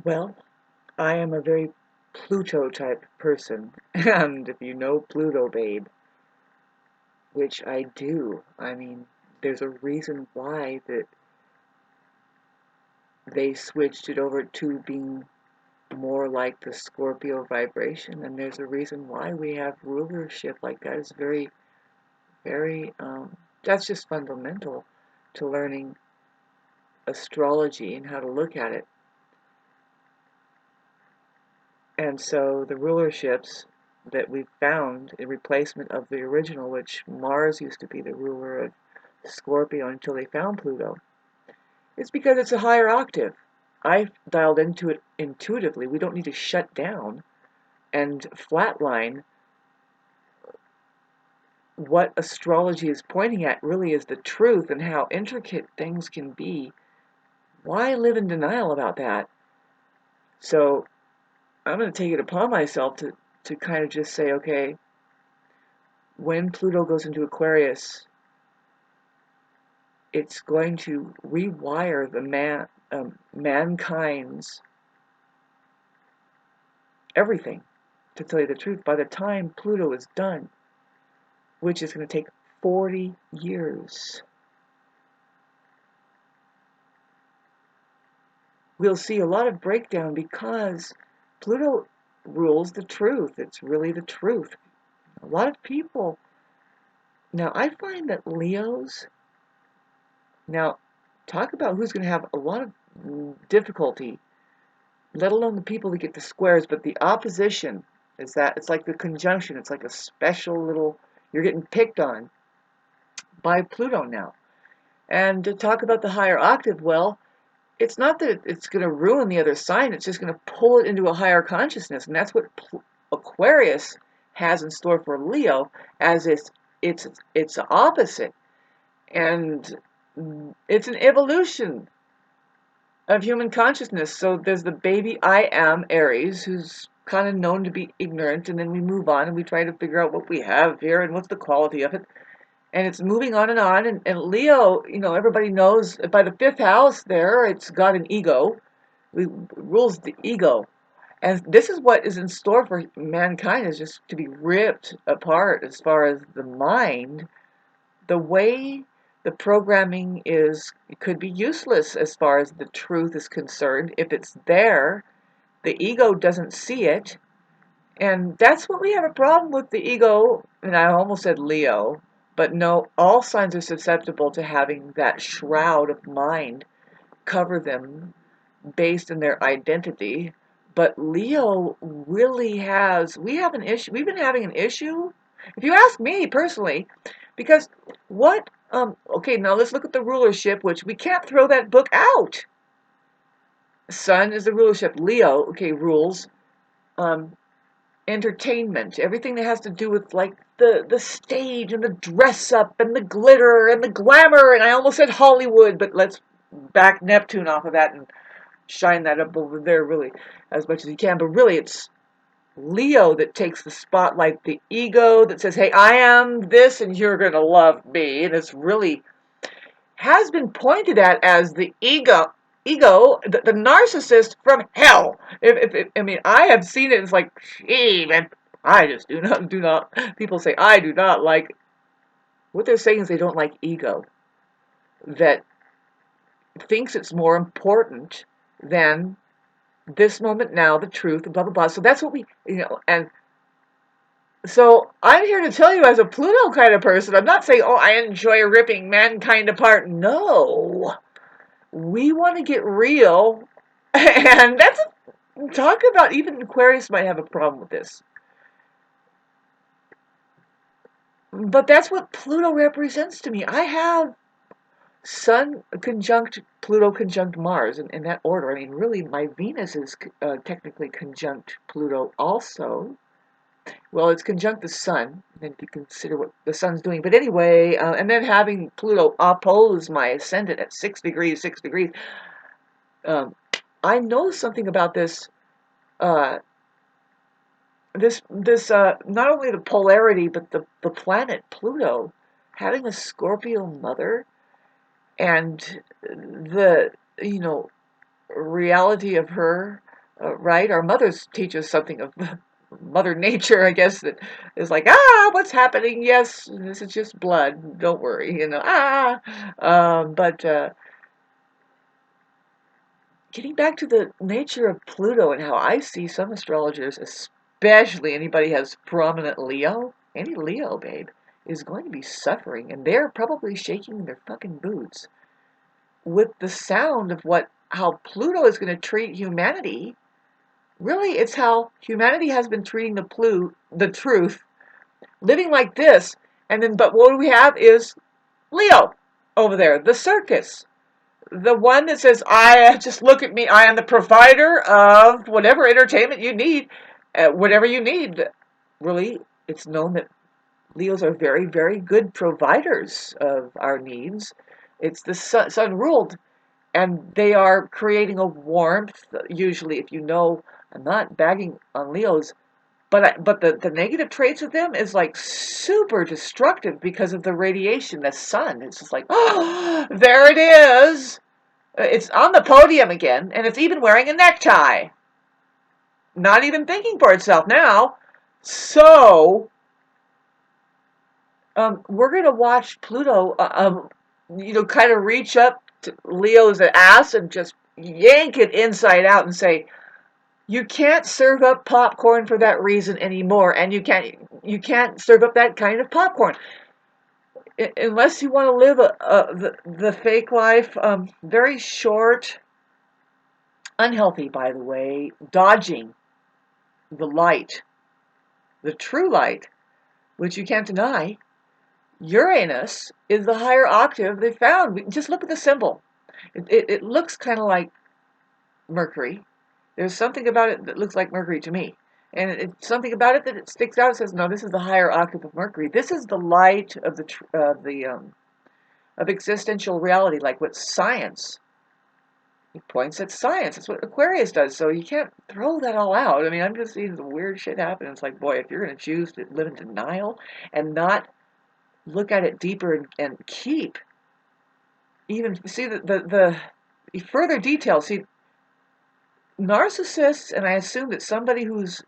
Well, I am a very Pluto type person, and if you know Pluto, babe, which I do, I mean, there's a reason why that they switched it over to being more like the Scorpio vibration, and there's a reason why we have rulership like that. It's very, that's just fundamental to learning astrology and how to look at it. And so the rulerships that we found in replacement of the original, which Mars used to be the ruler of Scorpio until they found Pluto, it's because it's a higher octave. I dialed into it intuitively. We don't need to shut down and flatline. What astrology is pointing at really is the truth and how intricate things can be. Why live in denial about that? So I'm going to take it upon myself to kind of just say, okay, when Pluto goes into Aquarius, it's going to rewire the mankind's everything, to tell you the truth. By the time Pluto is done, which is going to take 40 years, we'll see a lot of breakdown because Pluto rules the truth. It's really the truth. A lot of people, now I find that Leos, now talk about who's going to have a lot of difficulty, let alone the people that get the squares, but the opposition is that it's like the conjunction. It's like a special little, you're getting picked on by Pluto now. And to talk about the higher octave, well, it's not that it's going to ruin the other sign, it's just going to pull it into a higher consciousness. And that's what Aquarius has in store for Leo, as it's opposite. And it's an evolution of human consciousness. So there's the baby I am Aries, who's kind of known to be ignorant, and then we move on and we try to figure out what we have here and what's the quality of it. And it's moving on, and Leo, everybody knows by the fifth house there, it's got an ego. It rules the ego. And this is what is in store for mankind, is just to be ripped apart as far as the mind. The way the programming is, it could be useless as far as the truth is concerned. If it's there, the ego doesn't see it. And that's what we have a problem with the ego. And I almost said Leo, but no, all signs are susceptible to having that shroud of mind cover them based on their identity. But Leo really has, we have an issue. We've been having an issue, if you ask me personally, because okay, now let's look at the rulership, which we can't throw that book out. Sun is the rulership. Leo, okay, rules entertainment, everything that has to do with like the stage and the dress up and the glitter and the glamour. And I almost said Hollywood, but let's back Neptune off of that and shine that up over there really as much as you can. But really, it's Leo that takes the spotlight, the ego that says, hey, I am this and you're going to love me. And it's really has been pointed at as the ego, the narcissist from hell. I mean, I have seen it. It's like, gee, man, I just do not. People say I do not like. What they're saying is they don't like ego. That thinks it's more important than this moment now, the truth, and blah blah blah. So that's what and so I'm here to tell you, as a Pluto kind of person, I'm not saying, oh, I enjoy ripping mankind apart. No. We want to get real, and talk about, even Aquarius might have a problem with this, but that's what Pluto represents to me. I have Sun conjunct Pluto conjunct Mars in that order. I mean, really, my Venus is technically conjunct Pluto also. Well, it's conjunct the Sun, then if you consider what the Sun's doing. But anyway, and then having Pluto oppose my ascendant at 6 degrees, 6 degrees. I know something about this. This not only the polarity, but the planet Pluto having a Scorpio mother, and the reality of her right? Our mothers teach us something of Mother Nature, I guess, that is like, what's happening? Yes, this is just blood. Don't worry, but getting back to the nature of Pluto and how I see some astrologers, especially anybody has prominent Leo, any Leo, babe, is going to be suffering, and they're probably shaking their fucking boots with the sound of how Pluto is going to treat humanity. Really, it's how humanity has been treating the truth, living like this, and then, but what we have is Leo over there, the circus. The one that says, I just look at me, I am the provider of whatever entertainment you need, whatever you need. Really, it's known that Leos are very, very good providers of our needs. It's the sun ruled, and they are creating a warmth. Usually, if you know, I'm not bagging on Leos, but the negative traits of them is like super destructive because of the radiation, the sun. It's just like, oh, there it is. It's on the podium again, and it's even wearing a necktie. Not even thinking for itself now. So, we're going to watch Pluto, kind of reach up to Leo's ass and just yank it inside out and say, you can't serve up popcorn for that reason anymore, and you can't serve up that kind of popcorn unless you want to live the fake life, very short, unhealthy, by the way, dodging the light, the true light, which you can't deny. Uranus is the higher octave they found. Just look at the symbol. It looks kind of like Mercury. There's something about it that looks like Mercury to me. And it's something about it that it sticks out. It says, no, this is the higher octave of Mercury. This is the light of of existential reality, like what science. It points at science. That's what Aquarius does. So you can't throw that all out. I mean, I'm just seeing some weird shit happen. It's like, boy, if you're going to choose to live in denial and not look at it deeper and keep, even see the further details. See, narcissists, and I assume that somebody who's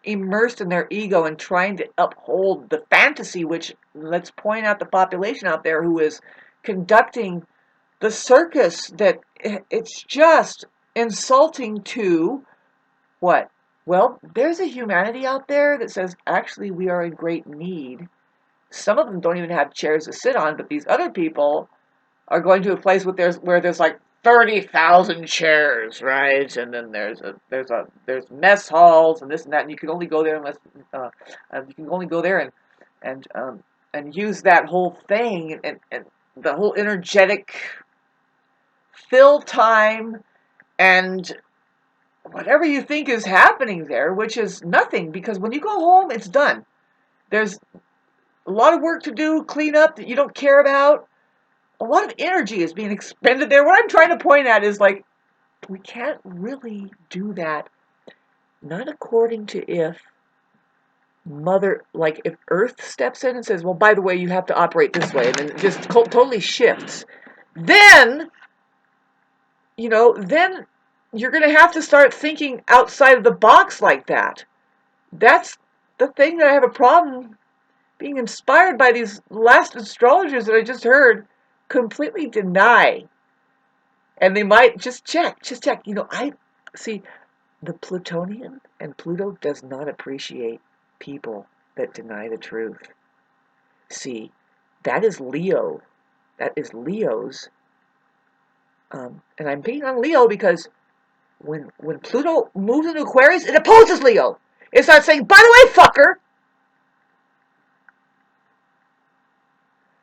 immersed in their ego and trying to uphold the fantasy, which, let's point out the population out there who is conducting the circus, that it's just insulting to what? Well, there's a humanity out there that says, actually, we are in great need. Some of them don't even have chairs to sit on, but these other people are going to a place where there's like 30,000 chairs, right? And then there's mess halls and this and that, and you can only go there unless you can only go there and use that whole thing and the whole energetic fill time and whatever you think is happening there, which is nothing, because when you go home, it's done. There's a lot of work to do, clean up that you don't care about. A lot of energy is being expended there. What I'm trying to point at is like, we can't really do that. Not according to if if Earth steps in and says, well, by the way, you have to operate this way, and then it just totally shifts. Then, then you're going to have to start thinking outside of the box like that. That's the thing that I have a problem being inspired by these last astrologers that I just heard completely deny. And they might just check. I see the Plutonian, and Pluto does not appreciate people that deny the truth. See, that is Leo. That is Leo's. And I'm being on Leo because when Pluto moves into Aquarius, it opposes Leo. It starts saying, by the way, fucker,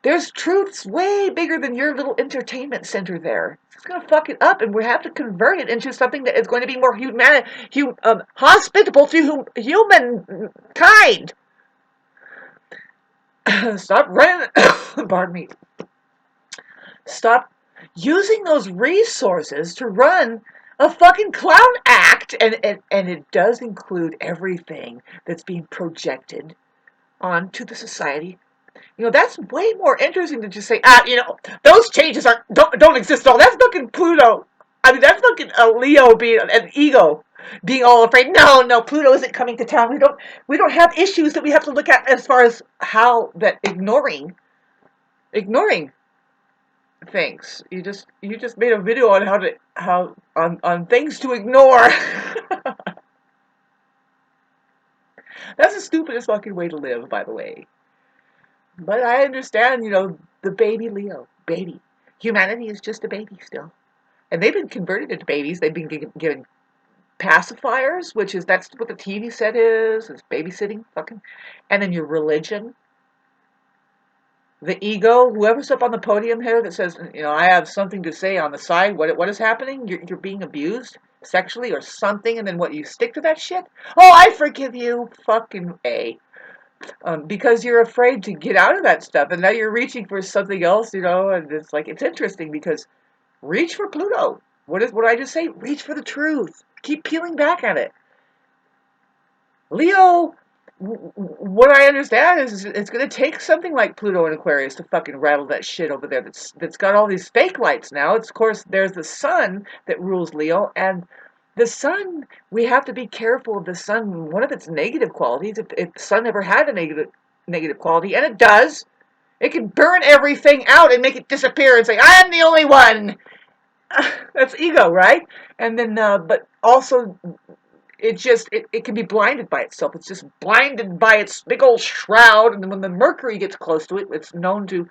there's truths way bigger than your little entertainment center there. It's going to fuck it up, and we have to convert it into something that is going to be more hospitable to humankind. Stop running. Pardon me. Stop using those resources to run a fucking clown act, and it does include everything that's being projected onto the society. That's way more interesting than just say, those changes don't exist at all. That's fucking Pluto. I mean, that's fucking a Leo being an ego. being all afraid. No, no, Pluto isn't coming to town. We don't have issues that we have to look at as far as how that ignoring things. You just made a video on how on things to ignore. That's the stupidest fucking way to live, by the way. But I understand, the baby Leo, baby. Humanity is just a baby still. And they've been converted into babies. They've been given pacifiers, that's what the TV set is babysitting, fucking. And then your religion, the ego, whoever's up on the podium here that says, I have something to say on the side, what is happening? You're being abused sexually or something, and then what, you stick to that shit? Oh, I forgive you, fucking A. Because you're afraid to get out of that stuff, and now you're reaching for something else, and it's interesting because reach for Pluto. What did I just say? Reach for the truth. Keep peeling back at it. Leo, what I understand is it's going to take something like Pluto and Aquarius to fucking rattle that shit over there that's got all these fake lights now. Of course, there's the sun that rules Leo, and the sun, we have to be careful of the sun. One of its negative qualities, if the sun ever had a negative quality, and it does, it can burn everything out and make it disappear and say, I'm the only one. That's ego, right? And then, but also, it can be blinded by itself. It's just blinded by its big old shroud. And then when the Mercury gets close to it, it's known to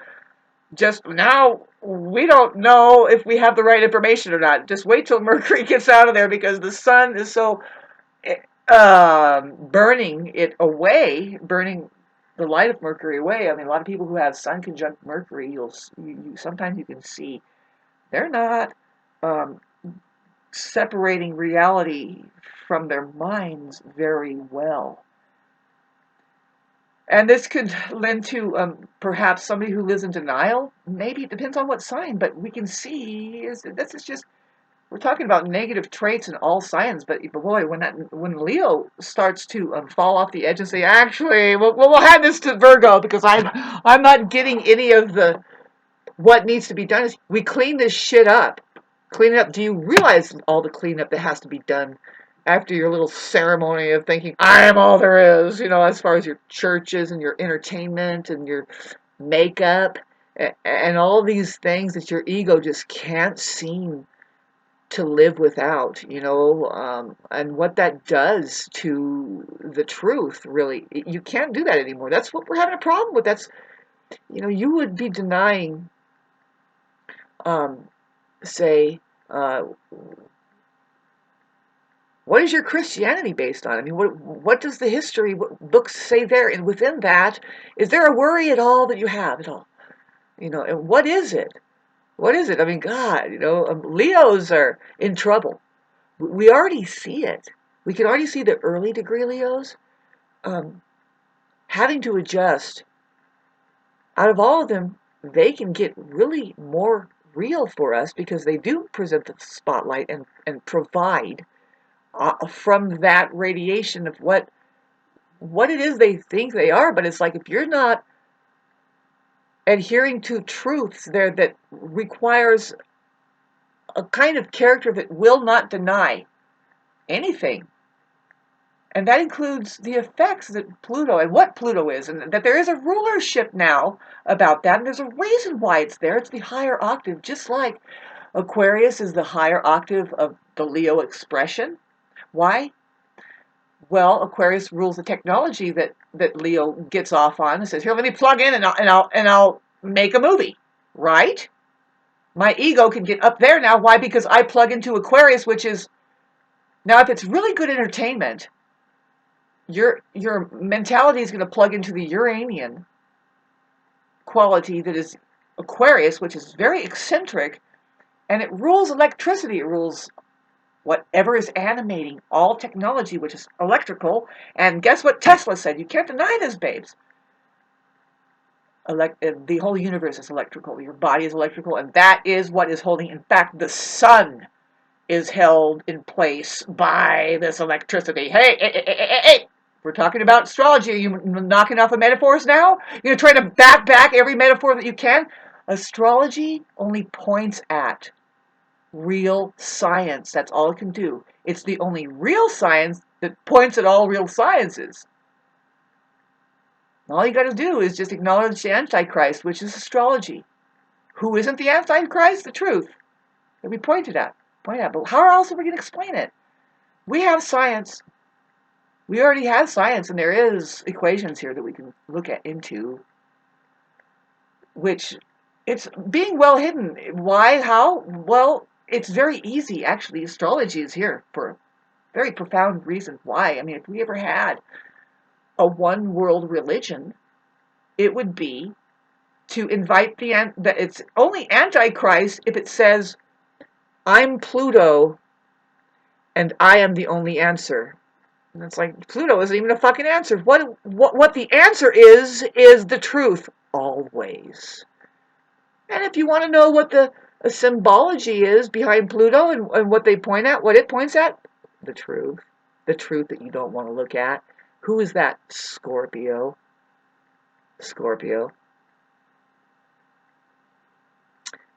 just, now we don't know if we have the right information or not. Just wait till Mercury gets out of there, because the sun is so burning it away, burning the light of Mercury away. I mean, a lot of people who have Sun conjunct Mercury, sometimes you can see they're not um, separating reality from their minds very well. And this could lend to perhaps somebody who lives in denial. Maybe it depends on what sign, but we can see this is just, we're talking about negative traits in all signs. But boy, when Leo starts to fall off the edge and say, actually, we'll hand this to Virgo, because I'm not getting any of the what needs to be done. Is we clean this shit up. Clean it up. Do you realize all the cleanup that has to be done after your little ceremony of thinking, I am all there is, as far as your churches and your entertainment and your makeup and all these things that your ego just can't seem to live without, and what that does to the truth, really. You can't do that anymore. That's what we're having a problem with. You would be denying, say, uh, what is your Christianity based on? I mean, what does the history, what books say there? And within that, is there a worry at all that you have at all? And what is it? What is it? I mean, God, Leos are in trouble. We already see it. We can already see the early degree Leos having to adjust. Out of all of them, they can get really more real for us, because they do present the spotlight and provide from that radiation of what it is they think they are. But it's like, if you're not adhering to truths there that requires a kind of character that will not deny anything, and that includes the effects that Pluto, and what Pluto is, and that there is a rulership now about that, and there's a reason why it's there. It's the higher octave, just like Aquarius is the higher octave of the Leo expression. Why? Well, Aquarius rules the technology that Leo gets off on and says, "Here, let me plug in, and I'll make a movie." Right? My ego can get up there now. Why? Because I plug into Aquarius, which is, now, if it's really good entertainment, your mentality is going to plug into the Uranian quality that is Aquarius, which is very eccentric, and it rules electricity. It rules whatever is animating all technology, which is electrical. And guess what Tesla said? You can't deny this, babes. The whole universe is electrical. Your body is electrical, and that is what is holding. In fact, the sun is held in place by this electricity. Hey. We're talking about astrology. Are you knocking off the metaphors now? You're trying to back every metaphor that you can? Astrology only points at real science. That's all it can do. It's the only real science that points at all real sciences. All you got to do is just acknowledge the Antichrist, which is astrology. Who isn't the Antichrist? The truth that we pointed at. But how else are we going to explain it? We have science. We already have science, and there is equations here that we can look at into, which it's being well hidden. Why? How? Well, it's very easy, actually. Astrology is here for a very profound reason. Why? I mean, if we ever had a one world religion, it would be to invite that it's only Antichrist if it says, I'm Pluto and I am the only answer. And it's like, Pluto isn't even a fucking answer. What the answer is the truth, always. And if you want to know what the symbology is behind Pluto and what they point at, what it points at, the truth that you don't want to look at. Who is that? Scorpio.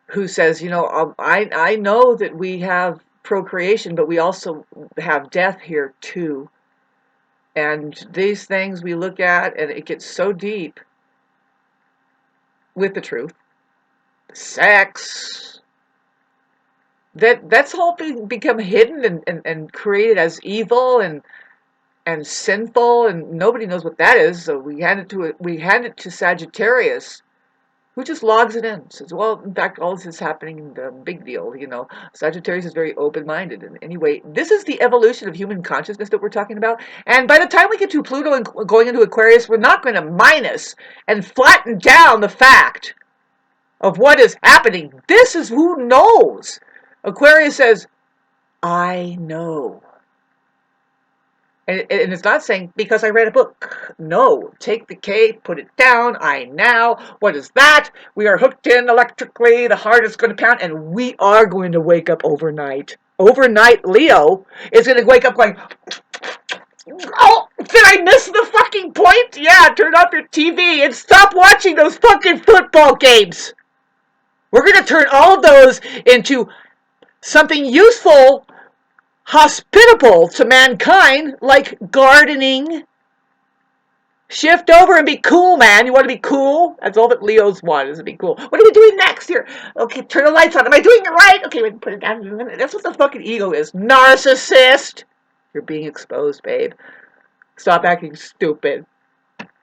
Who says, I know that we have procreation, but we also have death here too. And these things we look at, and it gets so deep with the truth. Sex. That's all become hidden and created as evil and sinful, and nobody knows what that is. So we hand it to Sagittarius, who just logs it in. Says, well, in fact, all this is happening, big deal, Sagittarius is very open-minded. And anyway, this is the evolution of human consciousness that we're talking about. And by the time we get to Pluto and going into Aquarius, we're not going to minus and flatten down the fact of what is happening. This is who knows. Aquarius says, I know. And it's not saying, because I read a book. No, take the K, put it down, I now. What is that? We are hooked in electrically, the heart is going to pound, and we are going to wake up overnight. Overnight, Leo is going to wake up going, oh, did I miss the fucking point? Yeah, turn off your TV and stop watching those fucking football games. We're going to turn all of those into something useful, hospitable to mankind, like gardening. Shift over and be cool, man. You want to be cool? That's all that Leos want, is to be cool. What are we doing next here? Okay, turn the lights on. Am I doing it right? Okay, we can put it down in a minute. That's what the fucking ego is. Narcissist. You're being exposed, babe. Stop acting stupid.